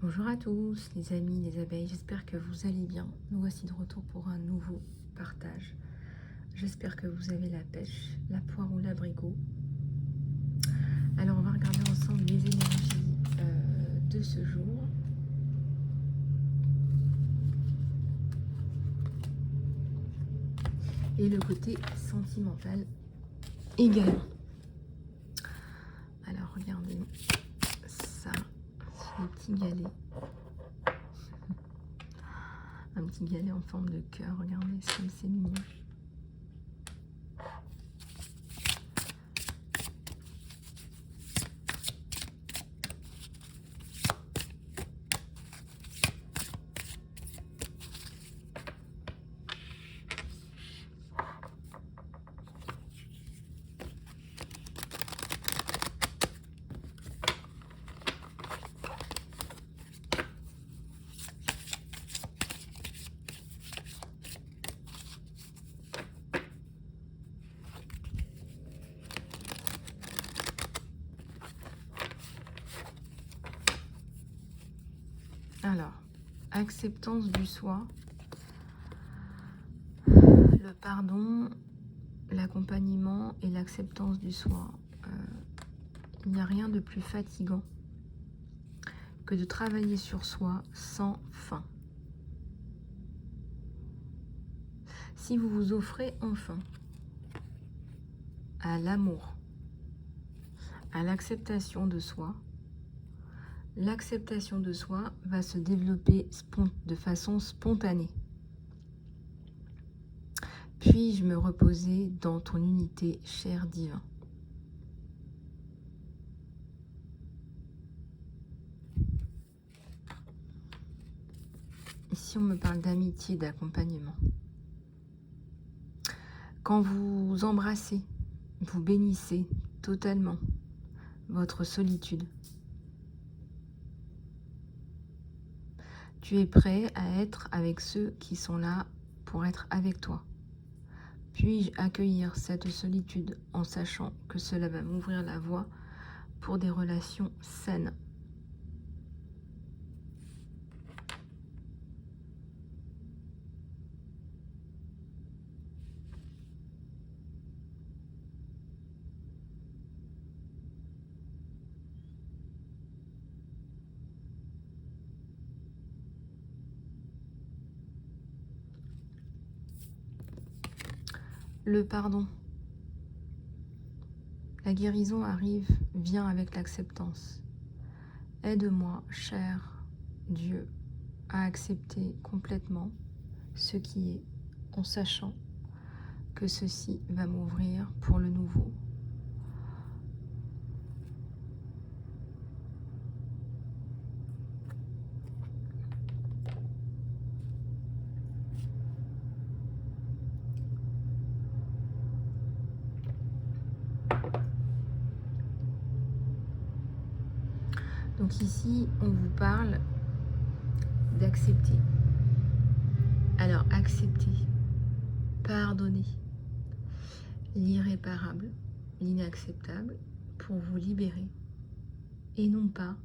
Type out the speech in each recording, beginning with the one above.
Bonjour à tous les amis, les abeilles, j'espère que vous allez bien. Nous voici de retour pour un nouveau partage. J'espère que vous avez la pêche, la poire ou l'abricot. Alors on va regarder ensemble les énergies de ce jour. Et le côté sentimental également. Alors regardez ça, c'est le petit galet. Un petit galet en forme de cœur, regardez, c'est comme c'est mignon. Alors, acceptance du soi, le pardon, l'accompagnement et l'acceptance du soi. Il n'y a rien de plus fatigant que de travailler sur soi sans fin. Si vous vous offrez enfin à l'amour, à l'acceptation de soi va se développer de façon spontanée. Puis-je me reposer dans ton unité, cher divin? Ici, on me parle d'amitié, d'accompagnement. Quand vous embrassez, vous bénissez totalement votre solitude. Tu es prêt à être avec ceux qui sont là pour être avec toi. Puis-je accueillir cette solitude en sachant que cela va m'ouvrir la voie pour des relations saines? Le pardon. La guérison vient avec l'acceptance. Aide-moi, cher Dieu, à accepter complètement ce qui est, en sachant que ceci va m'ouvrir pour le nouveau. Donc ici, on vous parle d'accepter. Alors, accepter, pardonner l'irréparable, l'inacceptable, pour vous libérer. Et non pas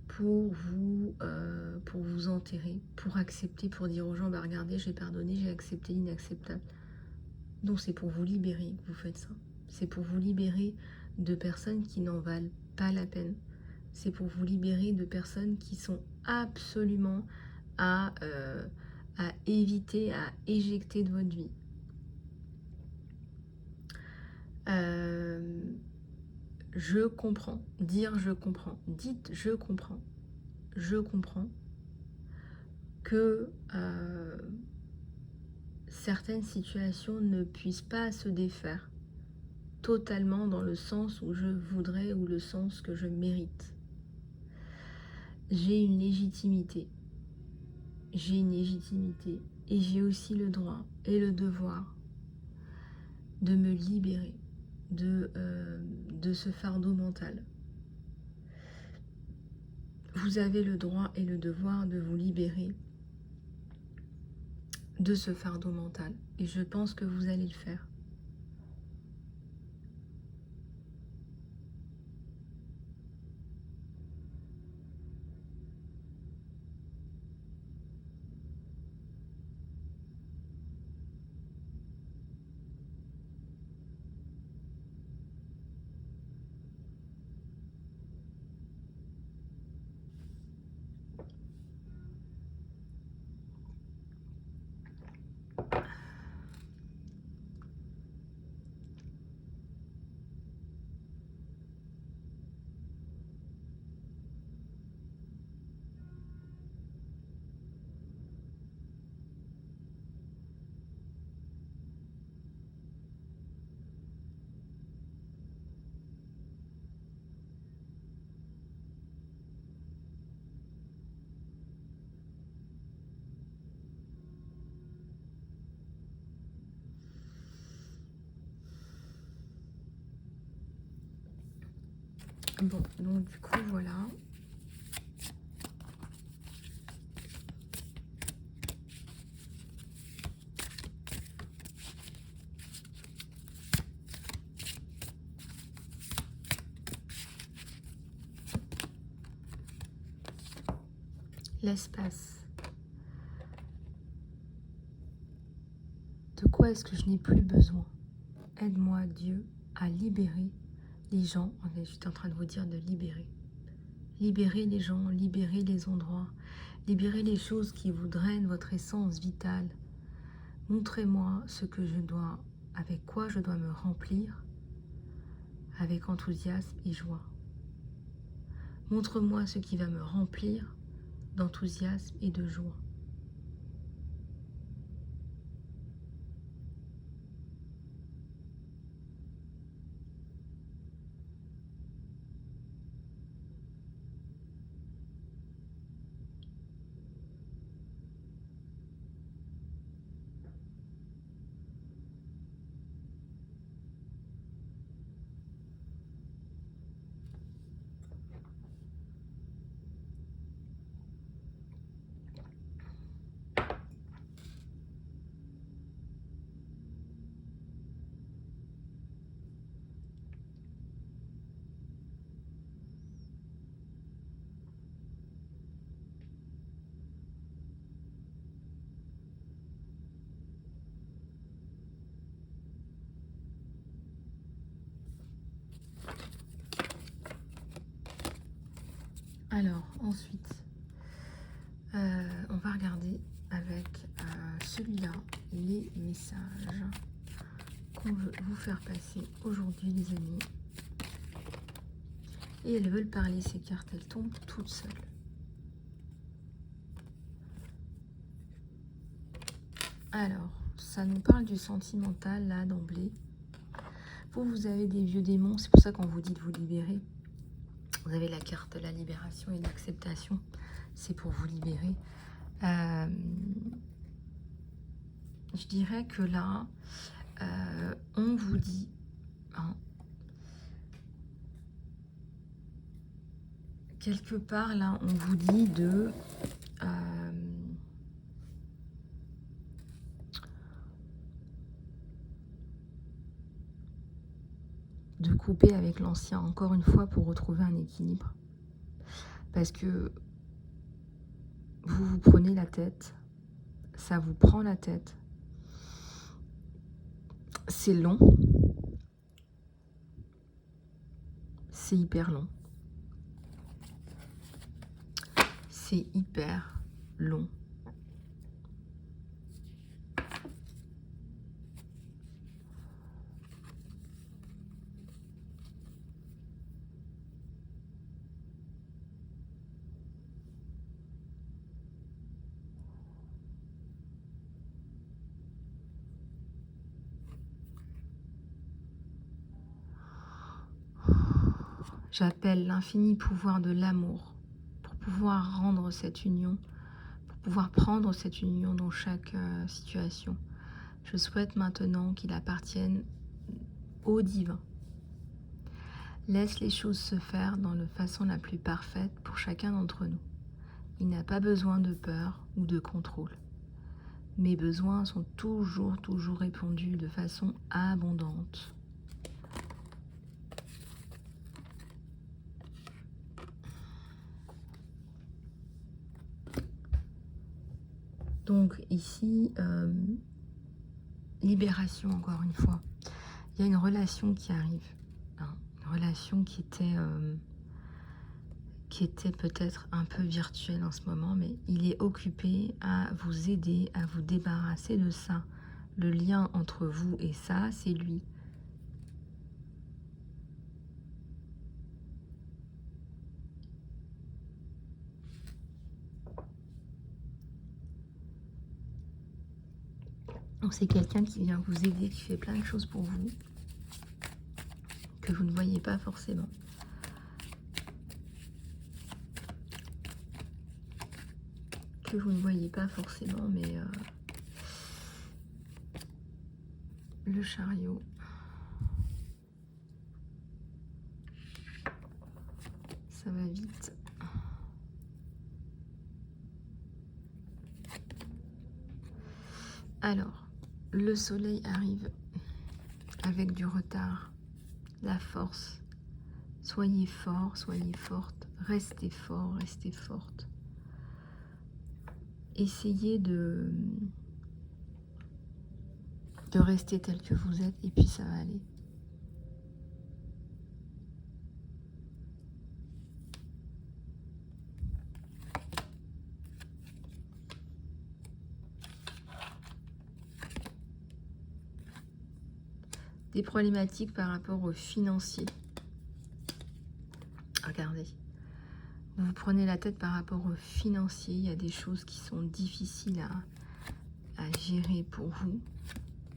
pour vous enterrer, pour accepter, pour dire aux gens, bah regardez, j'ai pardonné, j'ai accepté l'inacceptable. Non, c'est pour vous libérer que vous faites ça. C'est pour vous libérer de personnes qui n'en valent pas la peine. C'est pour vous libérer de personnes qui sont absolument à éviter, à éjecter de votre vie. Je comprends. Dire je comprends. Dites je comprends. Je comprends que certaines situations ne puissent pas se défaire totalement dans le sens où je voudrais ou le sens que je mérite. J'ai une légitimité. J'ai une légitimité et j'ai aussi le droit et le devoir de me libérer de ce fardeau mental. Vous avez le droit et le devoir de vous libérer de ce fardeau mental et je pense que vous allez le faire. Bon, donc du coup, voilà. L'espace. De quoi est-ce que je n'ai plus besoin? Aide-moi, Dieu, à libérer les gens. J'étais en train de vous dire de libérer. Libérer les gens, libérer les endroits, libérer les choses qui vous drainent votre essence vitale. Montrez-moi ce que je dois, avec quoi je dois me remplir, avec enthousiasme et joie. Montre-moi ce qui va me remplir d'enthousiasme et de joie. Alors, ensuite, on va regarder avec celui-là les messages qu'on veut vous faire passer aujourd'hui, les amis. Et elles veulent parler, ces cartes, elles tombent toutes seules. Alors, ça nous parle du sentimental, là, d'emblée. Vous avez des vieux démons, c'est pour ça qu'on vous dit de vous libérer. Vous avez la carte de la libération et l'acceptation, c'est pour vous libérer. Je dirais que là, on vous dit, hein, quelque part là, on vous dit de couper avec l'ancien, encore une fois, pour retrouver un équilibre. Parce que vous vous prenez la tête, ça vous prend la tête, c'est long, c'est hyper long, c'est hyper long. J'appelle l'infini pouvoir de l'amour pour pouvoir rendre cette union, pour pouvoir prendre cette union dans chaque situation. Je souhaite maintenant qu'il appartienne au divin. Laisse les choses se faire dans la façon la plus parfaite pour chacun d'entre nous. Il n'a pas besoin de peur ou de contrôle. Mes besoins sont toujours répondus de façon abondante. Donc ici, libération encore une fois. Il y a une relation qui arrive, hein, une relation qui était peut-être un peu virtuelle en ce moment, mais il est occupé à vous aider, à vous débarrasser de ça. Le lien entre vous et ça, c'est lui. Donc c'est quelqu'un qui vient vous aider, qui fait plein de choses pour vous, que vous ne voyez pas forcément. Que vous ne voyez pas forcément, mais le chariot. ça va vite. Alors, le soleil arrive avec du retard, la force. Soyez fort, soyez forte, restez fort, restez forte. Essayez de rester tel que vous êtes et puis ça va aller. Des problématiques par rapport aux financiers. Regardez, vous prenez la tête par rapport aux financiers. Il y a des choses qui sont difficiles à gérer pour vous.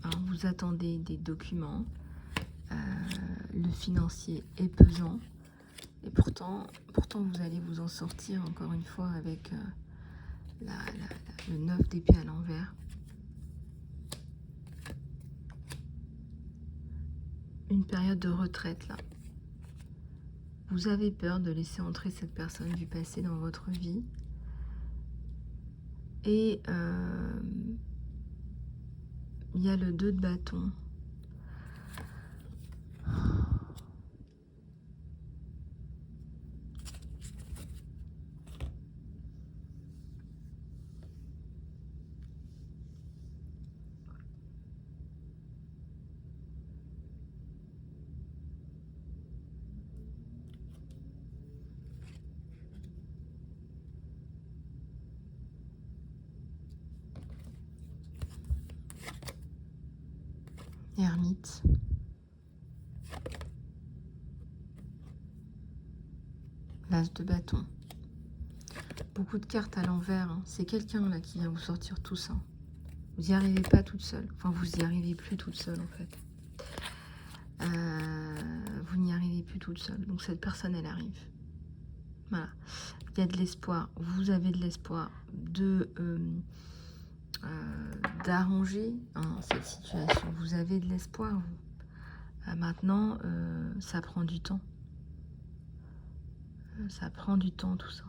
Hein, vous attendez des documents. Le financier est pesant. Et pourtant vous allez vous en sortir encore une fois avec le 9 d'épée à l'envers. Une période de retraite là. Vous avez peur de laisser entrer cette personne du passé dans votre vie. Et il y a le 2 de bâton. Ermite. L'as de bâton. Beaucoup de cartes à l'envers. Hein. C'est quelqu'un là qui vient vous sortir tout ça. Vous n'y arrivez pas toute seule. Enfin, vous n'y arrivez plus toute seule en fait. Vous n'y arrivez plus toute seule. Donc cette personne, elle arrive. Voilà. Il y a de l'espoir. Vous avez de l'espoir d'arranger cette situation. Vous avez de l'espoir. Maintenant, ça prend du temps. Ça prend du temps tout ça.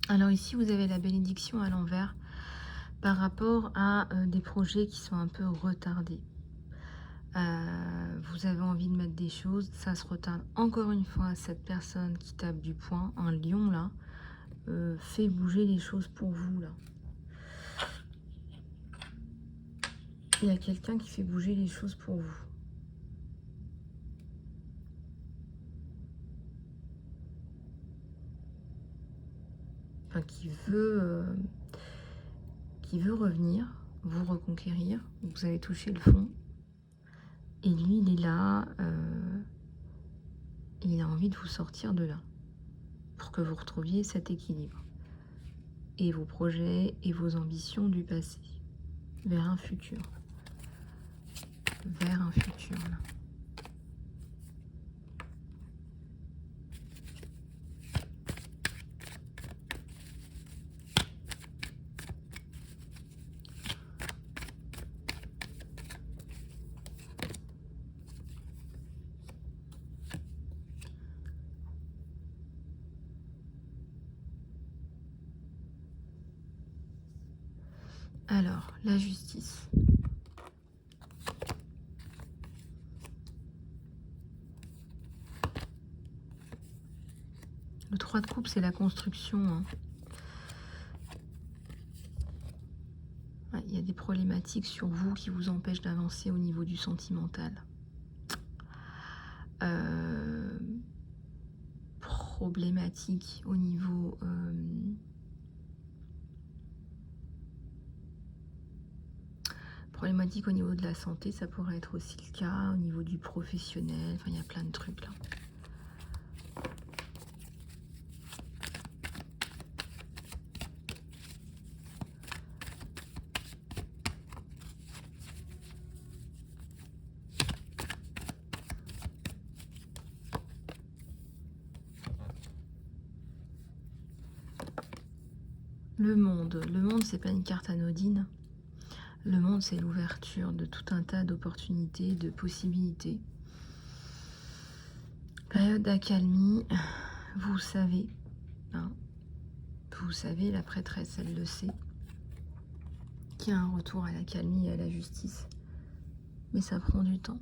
Alors ici, vous avez la bénédiction à l'envers par rapport à des projets qui sont un peu retardés. Vous avez envie de mettre des choses, ça se retarde. Encore une fois, cette personne qui tape du poing, un lion là, fait bouger les choses pour vous là. Il y a quelqu'un qui fait bouger les choses pour vous. Enfin, qui veut revenir, vous reconquérir. Vous avez touché le fond. Et lui, il est là. Et il a envie de vous sortir de là. pour que vous retrouviez cet équilibre et vos projets et vos ambitions du passé vers un futur. Vers un futur, là. Alors, la justice. Le 3 de coupe, c'est la construction. Hein. Ouais, il y a des problématiques sur vous qui vous empêchent d'avancer au niveau du sentimental. Problématique au niveau problématique au niveau de la santé, ça pourrait être aussi le cas, au niveau du professionnel, enfin il y a plein de trucs là. Le monde c'est pas une carte anodine. Le monde c'est l'ouverture de tout un tas d'opportunités, de possibilités. Période d'accalmie, vous savez, hein, vous savez, la prêtresse elle le sait, qu'il y a un retour à l'accalmie et à la justice, mais ça prend du temps.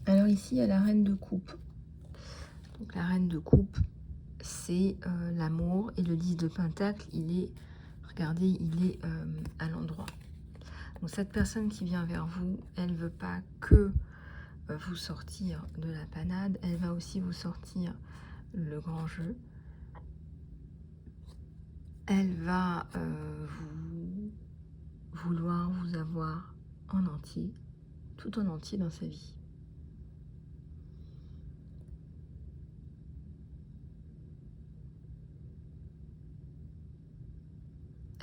Alors ici, il y a la reine de coupe. Donc la reine de coupe, c'est l'amour. Et le 10 de pentacle, il est, regardez, il est à l'endroit. Donc cette personne qui vient vers vous, elle ne veut pas que vous sortir de la panade. Elle va aussi vous sortir le grand jeu. Elle va vouloir vous avoir en entier, tout en entier dans sa vie.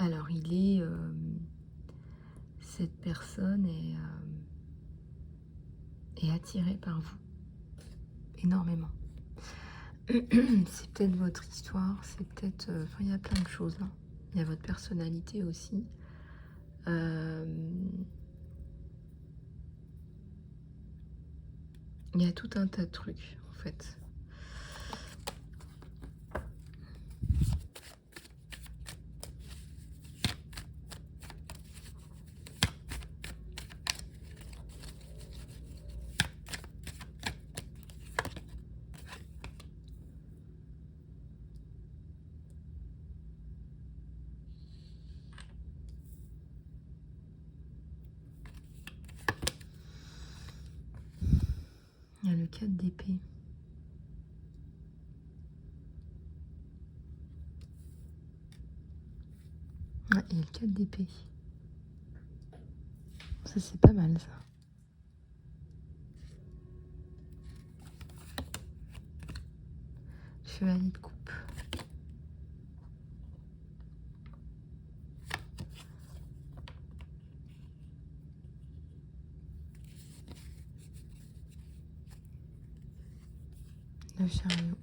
Alors il est, cette personne est attirée par vous, énormément. C'est peut-être votre histoire, c'est peut-être, enfin il y a plein de choses là. Il y a votre personnalité aussi. Il y a tout un tas de trucs en fait. Il y a le 4 d'épée. Ouais, il y a le 4 d'épée. Ça, c'est pas mal, ça. Chevalier de coupe. Le chariot.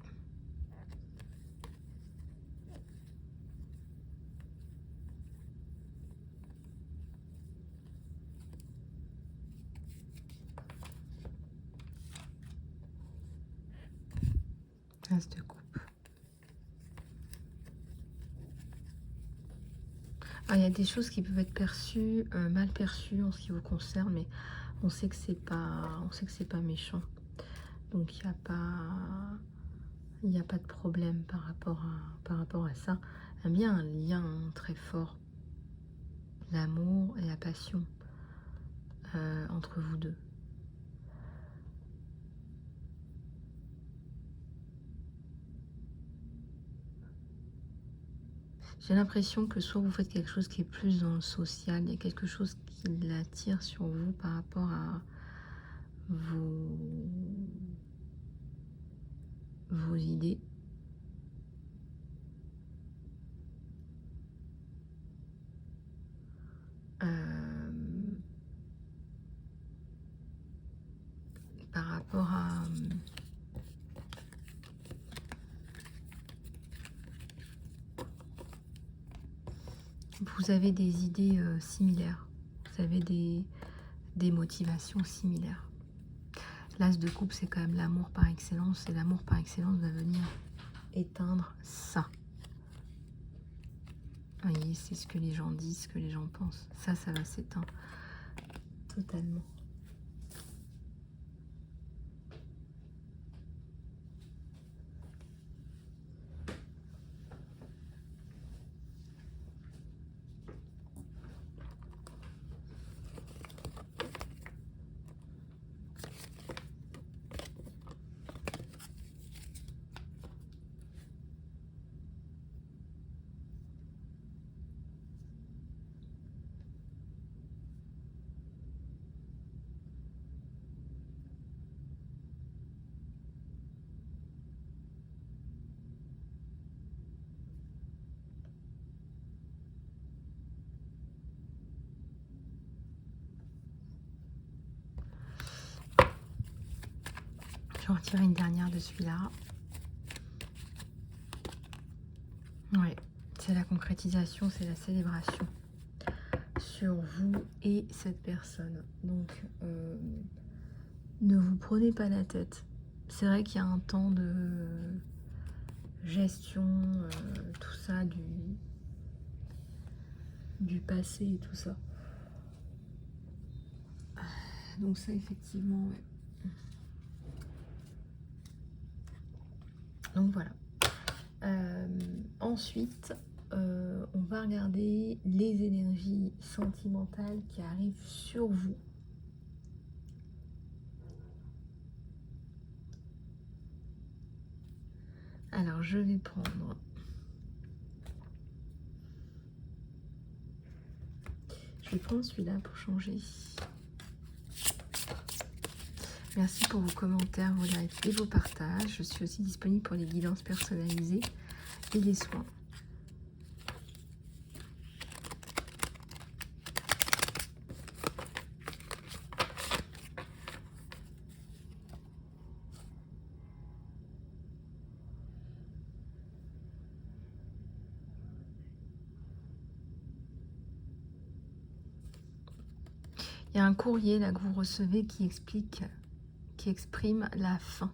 As de coupe. Ah, il y a des choses qui peuvent être perçues, mal perçues en ce qui vous concerne, mais on sait que c'est pas méchant. Donc il y a pas de problème par rapport à ça. Il y a bien un lien très fort, l'amour et la passion entre vous deux. J'ai l'impression que soit vous faites quelque chose qui est plus dans le social, il y a quelque chose qui l'attire sur vous par rapport à vos idées. Par rapport à vous avez des idées similaires, vous avez des motivations similaires. L'as de coupe, c'est quand même l'amour par excellence, et l'amour par excellence va venir éteindre ça. Vous voyez, c'est ce que les gens disent, ce que les gens pensent. Ça va s'éteindre totalement. Je vais en retirer une dernière de celui-là. Ouais, c'est la concrétisation, c'est la célébration sur vous et cette personne. Donc, ne vous prenez pas la tête. C'est vrai qu'il y a un temps de gestion, tout ça, du passé et tout ça. Donc ça, effectivement, ouais. Donc voilà. Ensuite, on va regarder les énergies sentimentales qui arrivent sur vous. Alors, je vais prendre... Je vais prendre celui-là pour changer. Merci pour vos commentaires, vos likes et vos partages. Je suis aussi disponible pour les guidances personnalisées et les soins. Il y a un courrier là que vous recevez qui exprime la fin.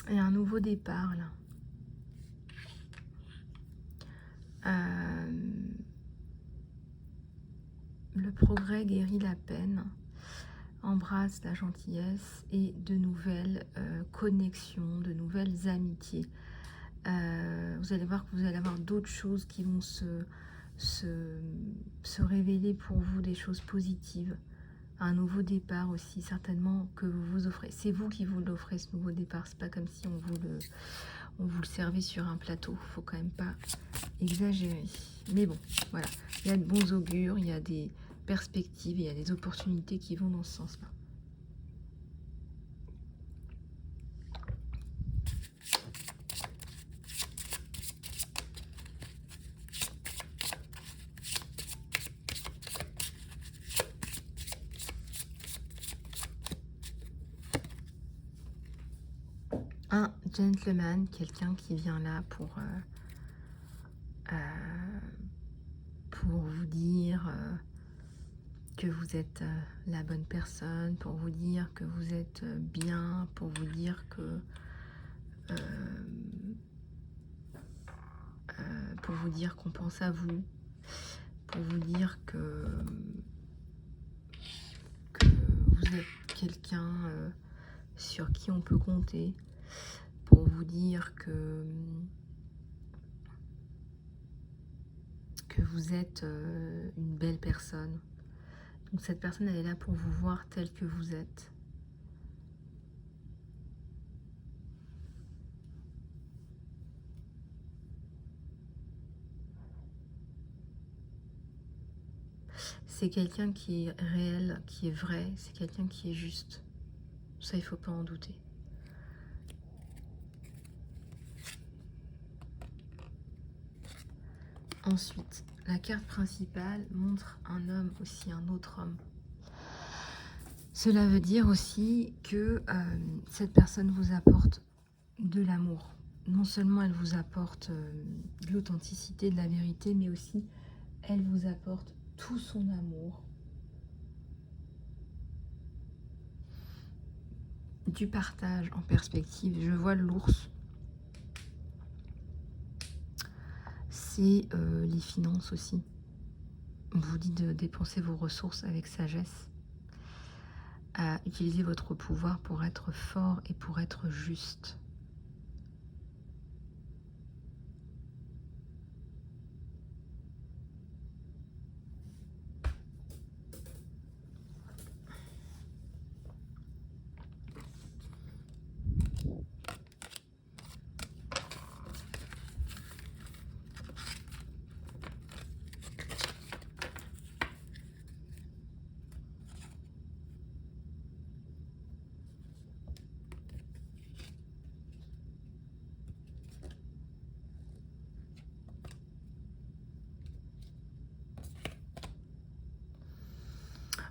Il y a un nouveau départ là. Le progrès guérit la peine, embrasse la gentillesse et de nouvelles connexions, de nouvelles amitiés. Vous allez voir que vous allez avoir d'autres choses qui vont se, se révéler pour vous, des choses positives. Un nouveau départ aussi, certainement, que vous vous offrez. C'est vous qui vous l'offrez, ce nouveau départ. C'est pas comme si on vous le servait sur un plateau. Faut quand même pas exagérer. Mais bon, voilà. Il y a de bons augures, il y a des perspectives, il y a des opportunités qui vont dans ce sens-là. Un gentleman, quelqu'un qui vient là pour vous dire que vous êtes la bonne personne, pour vous dire que vous êtes bien, pour vous dire que pour vous dire qu'on pense à vous, pour vous dire que vous êtes quelqu'un sur qui on peut compter, pour vous dire que vous êtes une belle personne. Donc cette personne, elle est là pour vous voir tel que vous êtes. C'est quelqu'un qui est réel, qui est vrai, c'est quelqu'un qui est juste. Ça, il ne faut pas en douter. Ensuite, la carte principale montre un homme aussi, un autre homme. Cela veut dire aussi que cette personne vous apporte de l'amour. Non seulement elle vous apporte de l'authenticité, de la vérité, mais aussi elle vous apporte tout son amour, du partage en perspective. Je vois l'ours. C'est les finances aussi. On vous dit de dépenser vos ressources avec sagesse, à utiliser votre pouvoir pour être fort et pour être juste.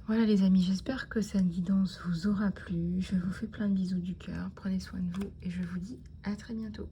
Voilà les amis, j'espère que cette guidance vous aura plu. Je vous fais plein de bisous du cœur. Prenez soin de vous et je vous dis à très bientôt.